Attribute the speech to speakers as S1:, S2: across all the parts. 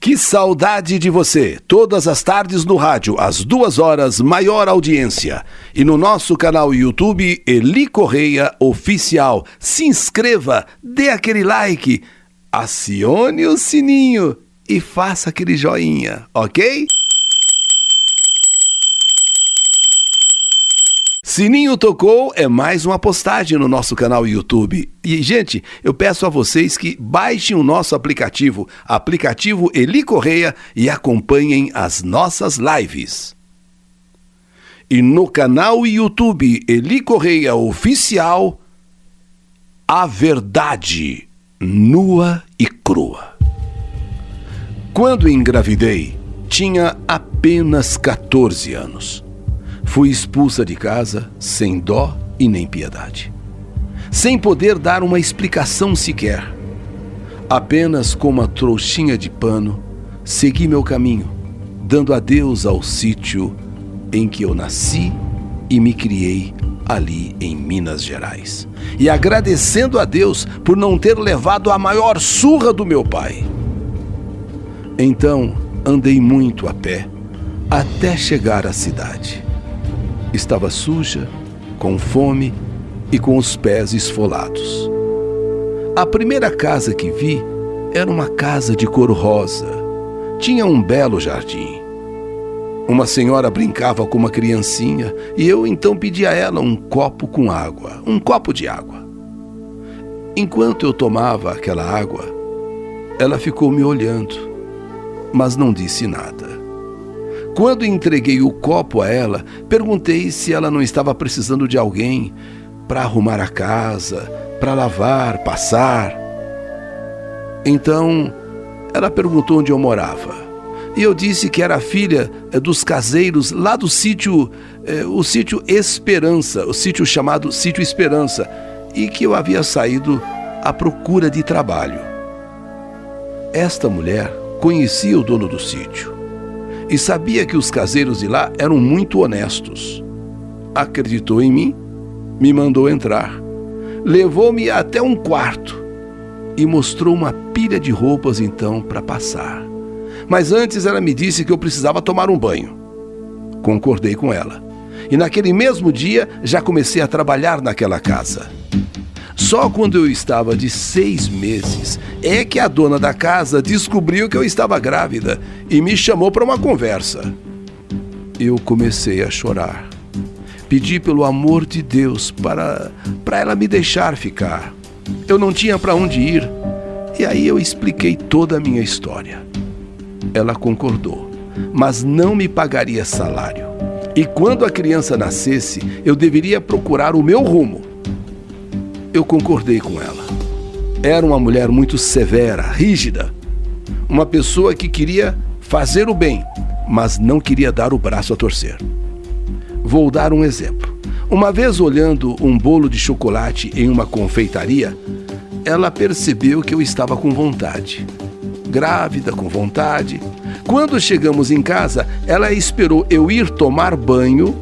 S1: Que saudade de você! Todas as tardes no rádio, às 2h, maior audiência. E no nosso canal YouTube, Eli Correia Oficial. Se inscreva, dê aquele like, acione o sininho e faça aquele joinha, ok? Sininho tocou é mais uma postagem no nosso canal YouTube. E, gente, eu peço a vocês que baixem o nosso aplicativo Eli Correia, e acompanhem as nossas lives. E no canal YouTube Eli Correia Oficial, a verdade nua e crua. Quando engravidei, tinha apenas 14 anos. Fui expulsa de casa sem dó e nem piedade, sem poder dar uma explicação sequer. Apenas com uma trouxinha de pano, segui meu caminho, dando adeus ao sítio em que eu nasci e me criei ali em Minas Gerais. E agradecendo a Deus por não ter levado a maior surra do meu pai. Então, andei muito a pé até chegar à cidade. Estava suja, com fome e com os pés esfolados. A primeira casa que vi era uma casa de cor rosa. Tinha um belo jardim. Uma senhora brincava com uma criancinha e eu então pedi a ela um copo com água, um copo de água. Enquanto eu tomava aquela água, ela ficou me olhando, mas não disse nada. Quando entreguei o copo a ela, perguntei se ela não estava precisando de alguém para arrumar a casa, para lavar, passar. Então, ela perguntou onde eu morava. E eu disse que era filha dos caseiros lá do sítio, o sítio Esperança, o sítio chamado Sítio Esperança, e que eu havia saído à procura de trabalho. Esta mulher conhecia o dono do sítio e sabia que os caseiros de lá eram muito honestos. Acreditou em mim, me mandou entrar, levou-me até um quarto e mostrou uma pilha de roupas então para passar. Mas antes ela me disse que eu precisava tomar um banho. Concordei com ela. E naquele mesmo dia já comecei a trabalhar naquela casa. Só quando eu estava de 6 meses é que a dona da casa descobriu que eu estava grávida e me chamou para uma conversa. Eu comecei a chorar. Pedi pelo amor de Deus para ela me deixar ficar. Eu não tinha para onde ir. E aí eu expliquei toda a minha história. Ela concordou, mas não me pagaria salário. E quando a criança nascesse, eu deveria procurar o meu rumo. Eu concordei com ela. Era uma mulher muito severa, rígida. Uma pessoa que queria fazer o bem, mas não queria dar o braço a torcer. Vou dar um exemplo. Uma vez olhando um bolo de chocolate em uma confeitaria, ela percebeu que eu estava com vontade. Grávida, com vontade. Quando chegamos em casa, ela esperou eu ir tomar banho.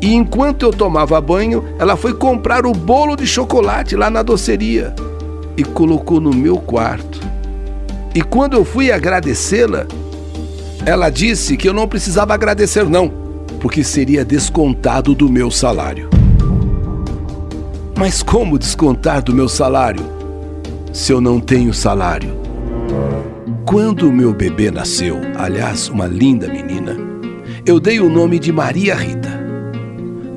S1: E enquanto eu tomava banho, ela foi comprar o bolo de chocolate lá na doceria e colocou no meu quarto. E quando eu fui agradecê-la, ela disse que eu não precisava agradecer não, porque seria descontado do meu salário. Mas como descontar do meu salário se eu não tenho salário? Quando o meu bebê nasceu, aliás, uma linda menina, eu dei o nome de Maria Rita.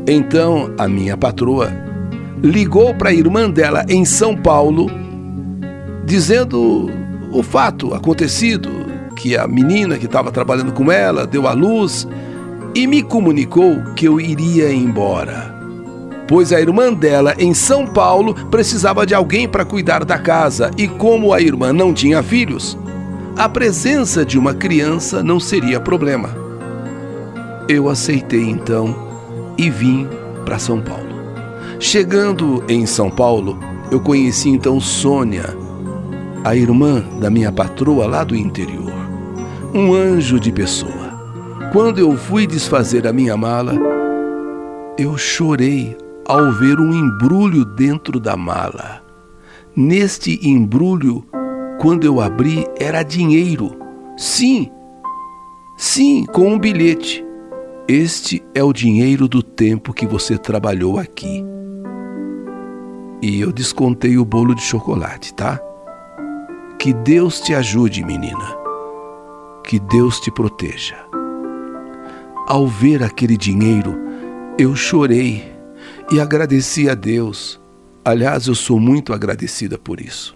S1: Então, a minha patroa ligou para a irmã dela em São Paulo, dizendo o fato acontecido, que a menina que estava trabalhando com ela deu à luz, e me comunicou que eu iria embora, pois a irmã dela em São Paulo precisava de alguém para cuidar da casa, e como a irmã não tinha filhos, a presença de uma criança não seria problema. Eu aceitei então e vim para São Paulo. Chegando em São Paulo, eu conheci então Sônia, a irmã da minha patroa lá do interior. Um anjo de pessoa. Quando eu fui desfazer a minha mala, eu chorei ao ver um embrulho dentro da mala. Neste embrulho, quando eu abri, era dinheiro, Sim, com um bilhete. Este é o dinheiro do tempo que você trabalhou aqui. E eu descontei o bolo de chocolate, tá? Que Deus te ajude, menina. Que Deus te proteja. Ao ver aquele dinheiro, eu chorei e agradeci a Deus. Aliás, eu sou muito agradecida por isso.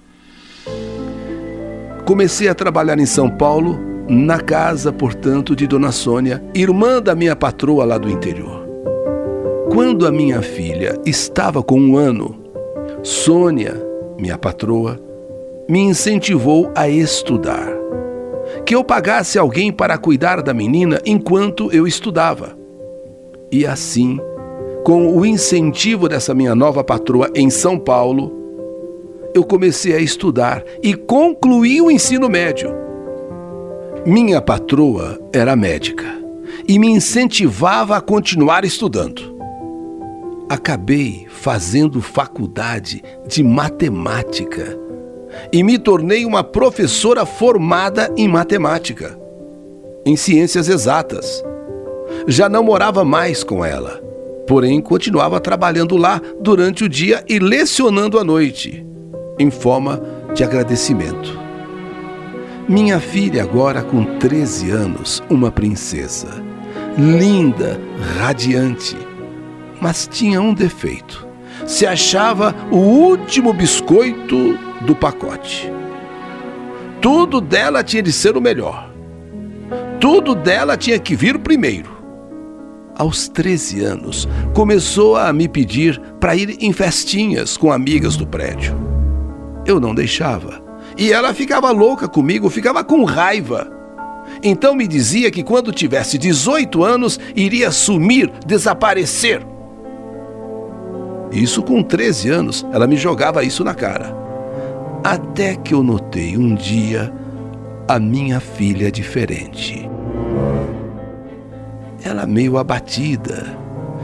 S1: Comecei a trabalhar em São Paulo, na casa, portanto, de Dona Sônia, irmã da minha patroa lá do interior. Quando a minha filha estava com 1 ano, Sônia, minha patroa, me incentivou a estudar. Que eu pagasse alguém para cuidar da menina enquanto eu estudava. E assim, com o incentivo dessa minha nova patroa em São Paulo, eu comecei a estudar e concluí o ensino médio. Minha patroa era médica e me incentivava a continuar estudando. Acabei fazendo faculdade de matemática e me tornei uma professora formada em matemática, em ciências exatas. Já não morava mais com ela, porém continuava trabalhando lá durante o dia e lecionando à noite, em forma de agradecimento. Minha filha, agora com 13 anos, uma princesa, linda, radiante, mas tinha um defeito. Se achava o último biscoito do pacote. Tudo dela tinha de ser o melhor. Tudo dela tinha que vir primeiro. Aos 13 anos, começou a me pedir para ir em festinhas com amigas do prédio. Eu não deixava. E ela ficava louca comigo, ficava com raiva. Então me dizia que quando tivesse 18 anos, iria sumir, desaparecer. Isso com 13 anos, ela me jogava isso na cara. Até que eu notei um dia a minha filha diferente. Ela meio abatida,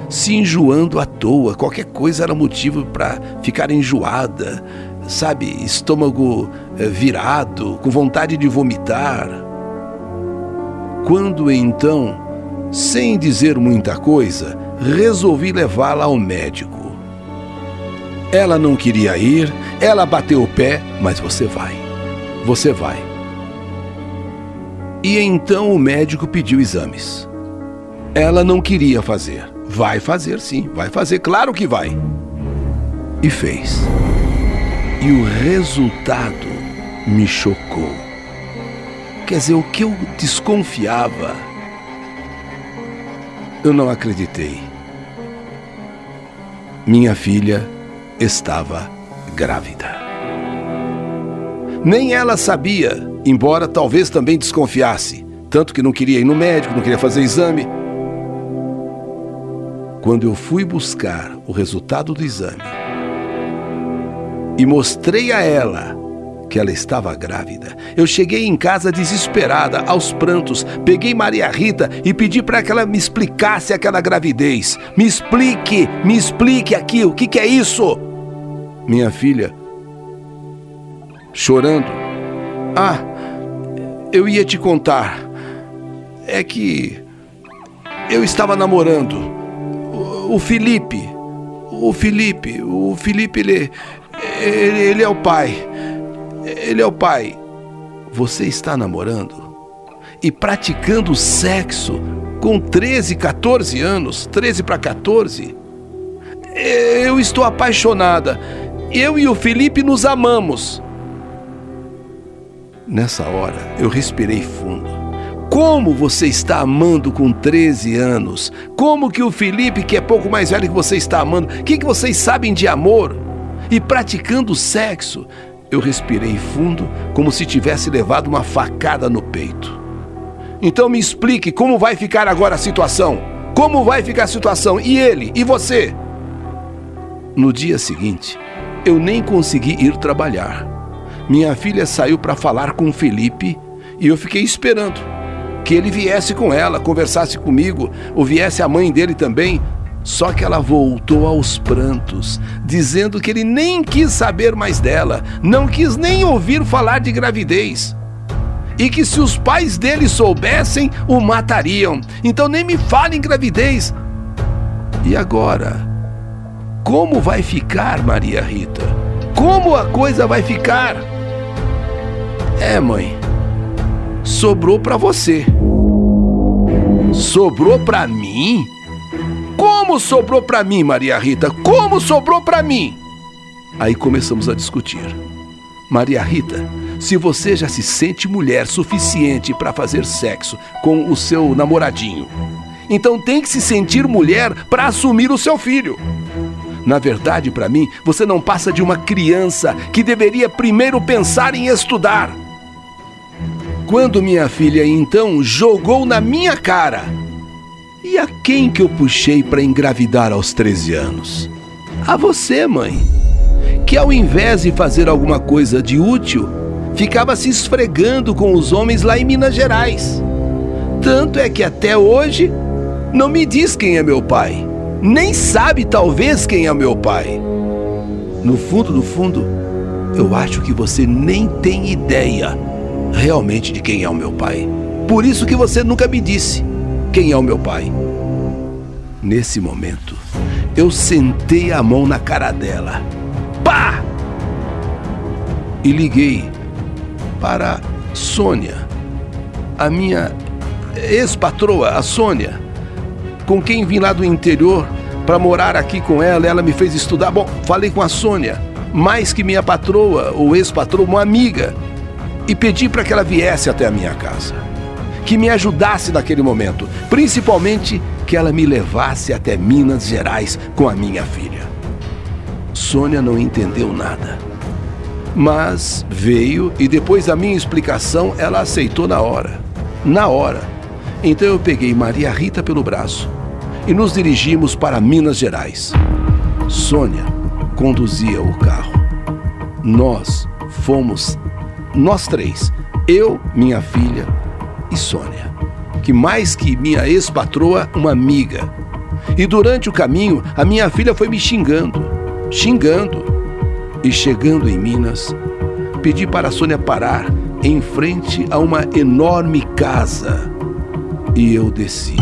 S1: se enjoando à toa, qualquer coisa era motivo para ficar enjoada. Sabe, estômago virado, com vontade de vomitar. Quando então, sem dizer muita coisa, resolvi levá-la ao médico. Ela não queria ir, ela bateu o pé, mas você vai. E então o médico pediu exames. Ela não queria fazer. Vai fazer sim, vai fazer, claro que vai. E fez. E o resultado me chocou. Quer dizer, o que eu desconfiava, eu não acreditei. Minha filha estava grávida. Nem ela sabia, embora talvez também desconfiasse, tanto que não queria ir no médico, não queria fazer exame. Quando eu fui buscar o resultado do exame e mostrei a ela que ela estava grávida, eu cheguei em casa desesperada, aos prantos, peguei Maria Rita e pedi para que ela me explicasse aquela gravidez. Me explique aqui, o que é isso? Minha filha, chorando, eu ia te contar, é que eu estava namorando o Felipe, ele é o pai. Ele é o pai. Você está namorando e praticando sexo com 13, 14 anos, 13 para 14? Eu estou apaixonada. Eu e o Felipe nos amamos. Nessa hora, eu respirei fundo. Como você está amando com 13 anos? Como que o Felipe, que é pouco mais velho que você, está amando? O que vocês sabem de amor? E praticando sexo? Eu respirei fundo, como se tivesse levado uma facada no peito. Então me explique como vai ficar agora a situação. Como vai ficar a situação? E ele? E você? No dia seguinte, eu nem consegui ir trabalhar. Minha filha saiu para falar com o Felipe e eu fiquei esperando que ele viesse com ela, conversasse comigo, ou viesse a mãe dele também. Só que ela voltou aos prantos, dizendo que ele nem quis saber mais dela, não quis nem ouvir falar de gravidez. e que se os pais dele soubessem, o matariam. Então nem me fale em gravidez. E agora? Como vai ficar, Maria Rita? Como a coisa vai ficar? Mãe, sobrou pra você. Sobrou pra mim? Como sobrou pra mim, Maria Rita? Como sobrou pra mim? Aí começamos a discutir. Maria Rita, se você já se sente mulher suficiente para fazer sexo com o seu namoradinho, então tem que se sentir mulher para assumir o seu filho. Na verdade, para mim, você não passa de uma criança que deveria primeiro pensar em estudar. Quando minha filha, então, jogou na minha cara, e a quem que eu puxei para engravidar aos 13 anos? A você, mãe, que ao invés de fazer alguma coisa de útil, ficava se esfregando com os homens lá em Minas Gerais. Tanto é que até hoje não me diz quem é meu pai. Nem sabe, talvez, quem é meu pai. No fundo, eu acho que você nem tem ideia realmente de quem é o meu pai. Por isso que você nunca me disse quem é o meu pai. Nesse momento, eu sentei a mão na cara dela. Pá! E liguei para Sônia, a minha ex-patroa, a Sônia, com quem vim lá do interior para morar aqui com ela. Ela me fez estudar. Bom, falei com a Sônia, mais que minha patroa ou ex-patroa, uma amiga, e pedi para que ela viesse até a minha casa, que me ajudasse naquele momento, principalmente que ela me levasse até Minas Gerais com a minha filha. Sônia não entendeu nada, mas veio e depois da minha explicação ela aceitou na hora. Na hora. Então eu peguei Maria Rita pelo braço e nos dirigimos para Minas Gerais. Sônia conduzia o carro. Nós fomos, nós três, eu, minha filha e Sônia, que mais que minha ex-patroa, uma amiga. E durante o caminho, a minha filha foi me xingando. E chegando em Minas, pedi para a Sônia parar em frente a uma enorme casa. E eu desci.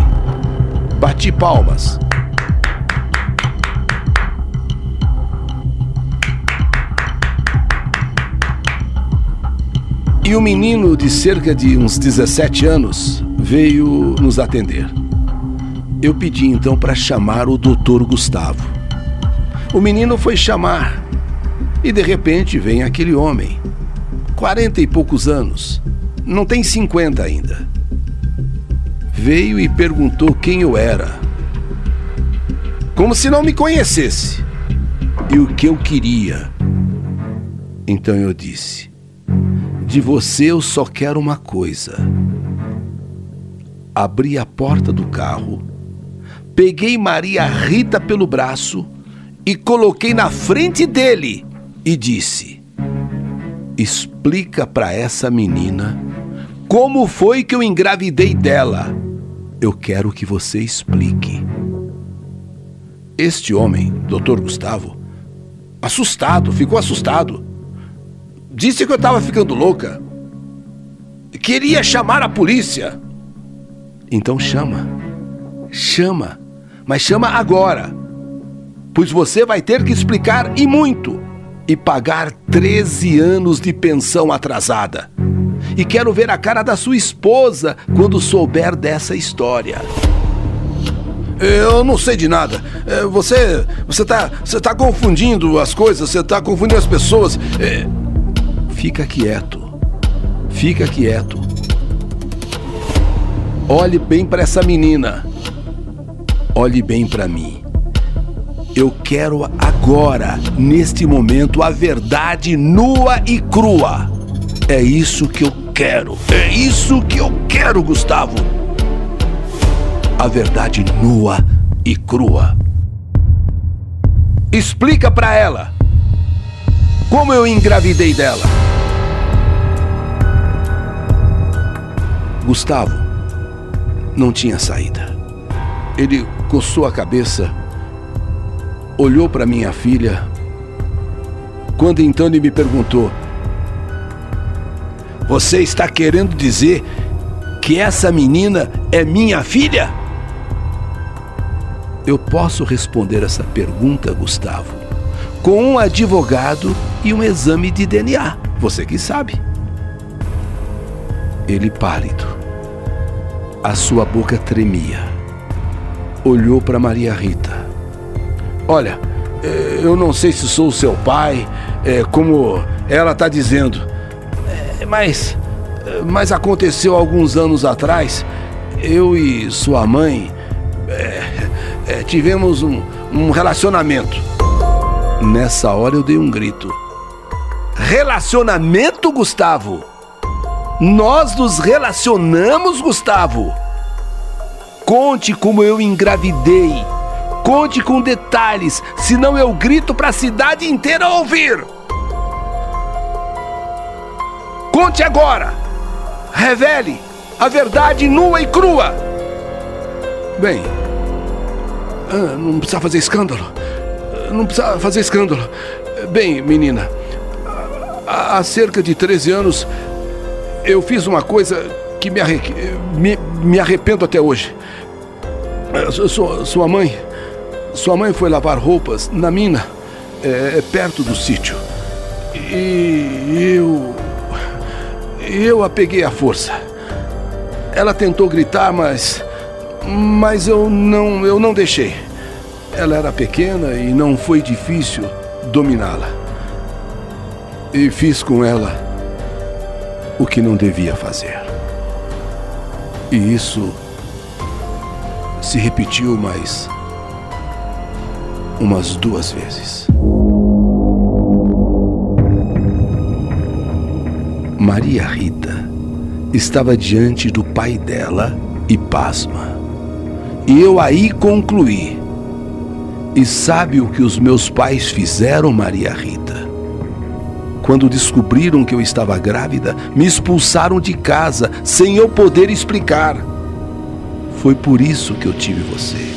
S1: Bati palmas. E um menino de cerca de uns 17 anos veio nos atender. Eu pedi então para chamar o Dr. Gustavo. O menino foi chamar e de repente vem aquele homem, 40 e poucos anos, não tem 50 ainda. Veio e perguntou quem eu era, como se não me conhecesse, e o que eu queria. Então eu disse: de você eu só quero uma coisa. Abri a porta do carro, peguei Maria Rita pelo braço e coloquei na frente dele e disse: explica para essa menina como foi que eu engravidei dela. Eu quero que você explique. Este homem, Dr. Gustavo, ficou assustado. Disse que eu estava ficando louca. Queria chamar a polícia. Então chama, mas chama agora, pois você vai ter que explicar e muito, e pagar 13 anos de pensão atrasada. E quero ver a cara da sua esposa quando souber dessa história. Eu não sei de nada. Você tá confundindo as coisas, você tá confundindo as pessoas. Fica quieto. Olhe bem para essa menina. Olhe bem para mim. Eu quero agora, neste momento, a verdade nua e crua. É isso que eu quero, Gustavo. A verdade nua e crua. Explica pra ela como eu engravidei dela. Gustavo não tinha saída. Ele coçou a cabeça, olhou para minha filha, quando então ele me perguntou: Você está querendo dizer que essa menina é minha filha? Eu posso responder essa pergunta, Gustavo, com um advogado e um exame de DNA. Você que sabe. Ele pálido. A sua boca tremia. Olhou para Maria Rita. Olha, eu não sei se sou seu pai, como ela está dizendo, mas aconteceu alguns anos atrás. Eu e sua mãe tivemos um relacionamento. Nessa hora eu dei um grito. Relacionamento, Gustavo? Nós nos relacionamos, Gustavo? Conte como eu engravidei. Conte com detalhes, senão eu grito para a cidade inteira ouvir. Conte agora. Revele a verdade nua e crua. Bem, não precisa fazer escândalo. Não precisa fazer escândalo. Bem, menina, há cerca de 13 anos eu fiz uma coisa que me arrependo até hoje. Sua mãe foi lavar roupas na mina, perto do sítio. E eu a peguei à força. Ela tentou gritar, mas eu não deixei. Ela era pequena e não foi difícil dominá-la. E fiz com ela o que não devia fazer. E isso se repetiu mais umas 2 vezes. Maria Rita estava diante do pai dela e pasma. E eu aí concluí. E sabe o que os meus pais fizeram, Maria Rita? Quando descobriram que eu estava grávida, me expulsaram de casa sem eu poder explicar. Foi por isso que eu tive você.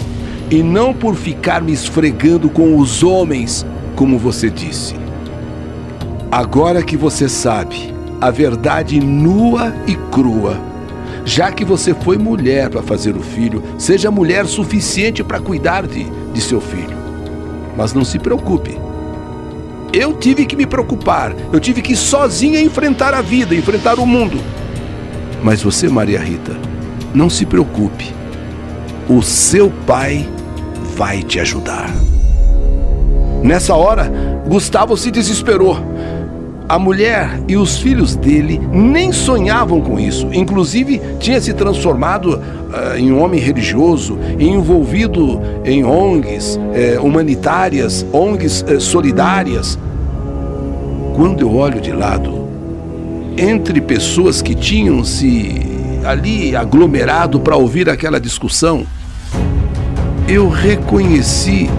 S1: E não por ficar me esfregando com os homens, como você disse. Agora que você sabe a verdade nua e crua, já que você foi mulher para fazer o filho, seja mulher suficiente para cuidar de seu filho. Mas não se preocupe. Eu tive que me preocupar. Eu tive que sozinha enfrentar a vida, enfrentar o mundo. Mas você, Maria Rita, não se preocupe. O seu pai vai te ajudar. Nessa hora, Gustavo se desesperou. A mulher e os filhos dele nem sonhavam com isso. Inclusive, tinha se transformado em um homem religioso, envolvido em ONGs humanitárias, ONGs solidárias. Quando eu olho de lado, entre pessoas que tinham se ali aglomerado para ouvir aquela discussão, eu reconheci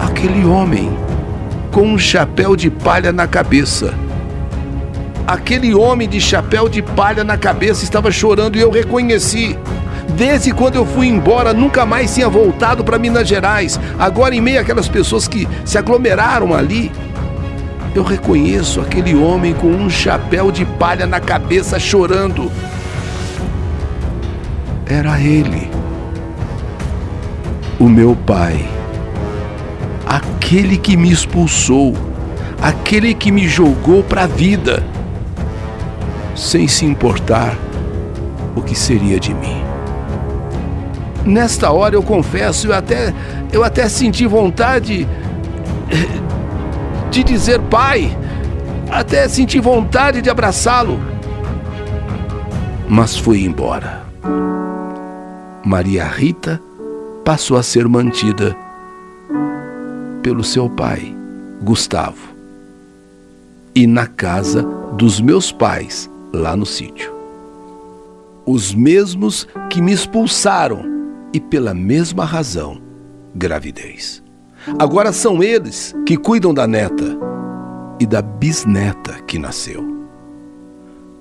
S1: aquele homem com um chapéu de palha na cabeça. Aquele homem de chapéu de palha na cabeça estava chorando e eu reconheci. Desde quando eu fui embora, nunca mais tinha voltado para Minas Gerais. Agora, em meio àquelas pessoas que se aglomeraram ali, eu reconheço aquele homem com um chapéu de palha na cabeça chorando. Era ele, o meu pai. Aquele que me expulsou, aquele que me jogou para a vida, sem se importar o que seria de mim. Nesta hora eu confesso, eu até senti vontade de dizer pai, até senti vontade de abraçá-lo, mas fui embora. Maria Rita passou a ser mantida pelo seu pai, Gustavo, e na casa dos meus pais, lá no sítio. Os mesmos que me expulsaram e pela mesma razão, gravidez. Agora são eles que cuidam da neta e da bisneta que nasceu.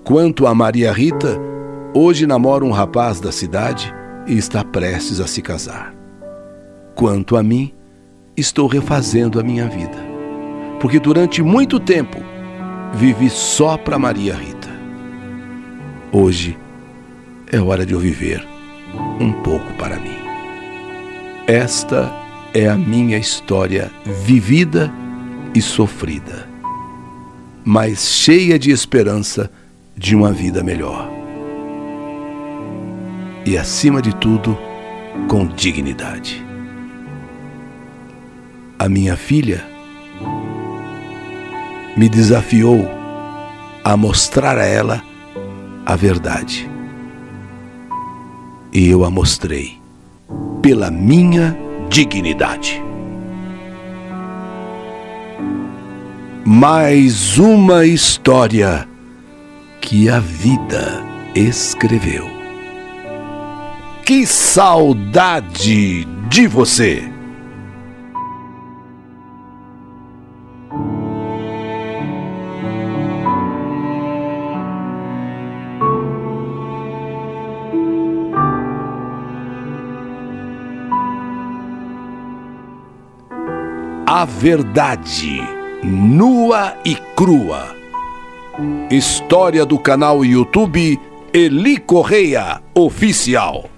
S1: Quanto a Maria Rita, hoje namora um rapaz da cidade e está prestes a se casar. Quanto a mim, estou refazendo a minha vida, porque durante muito tempo vivi só para Maria Rita. Hoje é hora de eu viver um pouco para mim. Esta é a minha história vivida e sofrida, mas cheia de esperança de uma vida melhor. E, acima de tudo, com dignidade. A minha filha me desafiou a mostrar a ela a verdade. E eu a mostrei pela minha dignidade. Mais uma história que a vida escreveu. Que saudade de você! A verdade, nua e crua. História do canal YouTube Eli Correia Oficial.